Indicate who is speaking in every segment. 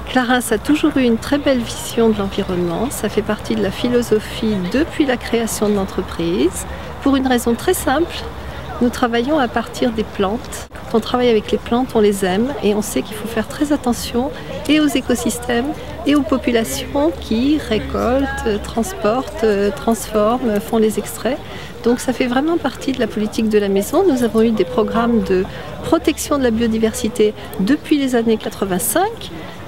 Speaker 1: Clarins a toujours eu une très belle vision de l'environnement. Ça fait partie de la philosophie depuis la création de l'entreprise. Pour une raison très simple, nous travaillons à partir des plantes. Quand on travaille avec les plantes, on les aime et on sait qu'il faut faire très attention et aux écosystèmes et aux populations qui récoltent, transportent, transforment, font les extraits. Donc ça fait vraiment partie de la politique de la maison. Nous avons eu des programmes de protection de la biodiversité depuis les années 85,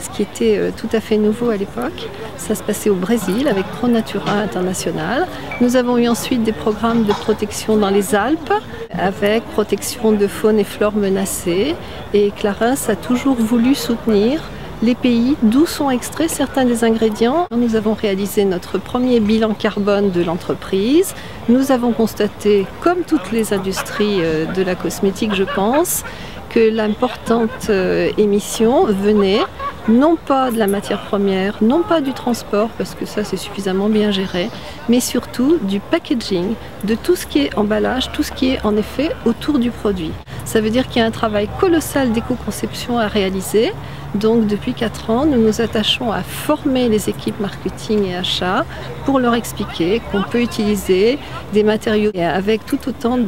Speaker 1: ce qui était tout à fait nouveau à l'époque. Ça se passait au Brésil avec ProNatura International. Nous avons eu ensuite des programmes de protection dans les Alpes avec protection de faune et flore menacées. Et Clarins a toujours voulu soutenir les pays d'où sont extraits certains des ingrédients. Nous avons réalisé notre premier bilan carbone de l'entreprise. Nous avons constaté, comme toutes les industries de la cosmétique, je pense, que l'importante émission venait non pas de la matière première, non pas du transport, parce que ça c'est suffisamment bien géré, mais surtout du packaging, de tout ce qui est emballage, tout ce qui est en effet autour du produit. Ça veut dire qu'il y a un travail colossal d'éco-conception à réaliser. Donc depuis 4 ans, nous nous attachons à former les équipes marketing et achat pour leur expliquer qu'on peut utiliser des matériaux avec tout autant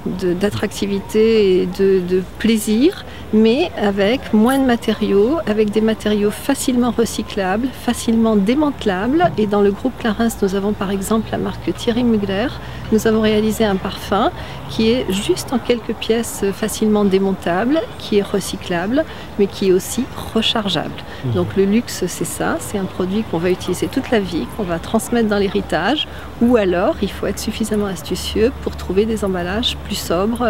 Speaker 1: d'attractivité et de plaisir, mais avec moins de matériaux, avec des matériaux facilement recyclables, facilement démantelables. Et dans le groupe Clarins, nous avons par exemple la marque Thierry Mugler. Nous avons réalisé un parfum qui est juste en quelques pièces facilement démontable, qui est recyclable, mais qui est aussi rechargeable. Donc le luxe, c'est ça, c'est un produit qu'on va utiliser toute la vie, qu'on va transmettre dans l'héritage, ou alors il faut être suffisamment astucieux pour trouver des emballages plus sobres,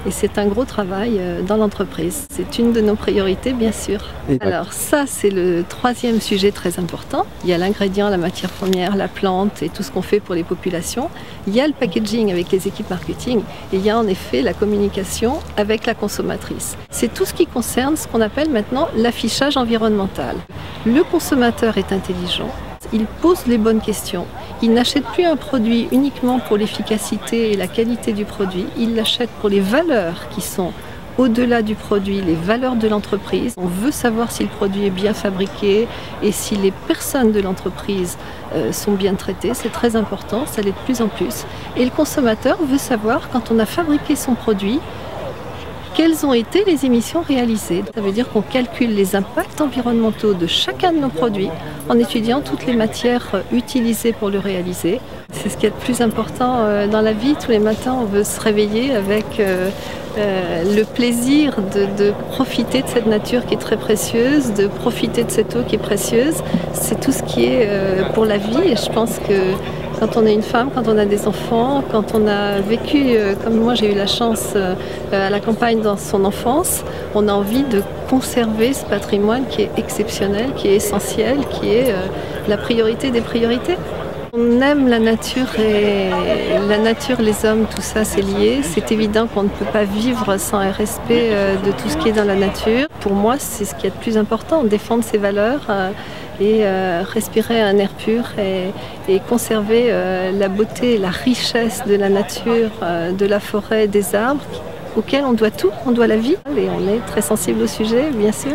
Speaker 1: et c'est un gros travail dans l'entreprise. C'est une de nos priorités, bien sûr. Alors ça, c'est le troisième sujet très important. Il y a l'ingrédient, la matière première, la plante et tout ce qu'on fait pour les populations. Il y a le packaging avec les équipes marketing et il y a en effet la communication avec la consommatrice. C'est tout ce qui concerne ce qu'on appelle maintenant l'affichage environnemental. Le consommateur est intelligent, il pose les bonnes questions, il n'achète plus un produit uniquement pour l'efficacité et la qualité du produit, il l'achète pour les valeurs qui sont au-delà du produit, les valeurs de l'entreprise. On veut savoir si le produit est bien fabriqué et si les personnes de l'entreprise sont bien traitées. C'est très important, ça l'est de plus en plus. Et le consommateur veut savoir, quand on a fabriqué son produit, quelles ont été les émissions réalisées. Ça veut dire qu'on calcule les impacts environnementaux de chacun de nos produits en étudiant toutes les matières utilisées pour le réaliser. C'est ce qui est le plus important dans la vie. Tous les matins, on veut se réveiller avec le plaisir de profiter de cette nature qui est très précieuse, de profiter de cette eau qui est précieuse. C'est tout ce qui est pour la vie et je pense que quand on est une femme, quand on a des enfants, quand on a vécu, comme moi j'ai eu la chance, à la campagne dans son enfance, on a envie de conserver ce patrimoine qui est exceptionnel, qui est essentiel, qui est la priorité des priorités. On aime la nature et la nature, les hommes, tout ça c'est lié. C'est évident qu'on ne peut pas vivre sans un respect de tout ce qui est dans la nature. Pour moi, c'est ce qui est le plus important, défendre ses valeurs et respirer un air pur et conserver la beauté et la richesse de la nature, de la forêt, des arbres, auxquels on doit tout, on doit la vie. Et on est très sensible au sujet, bien sûr.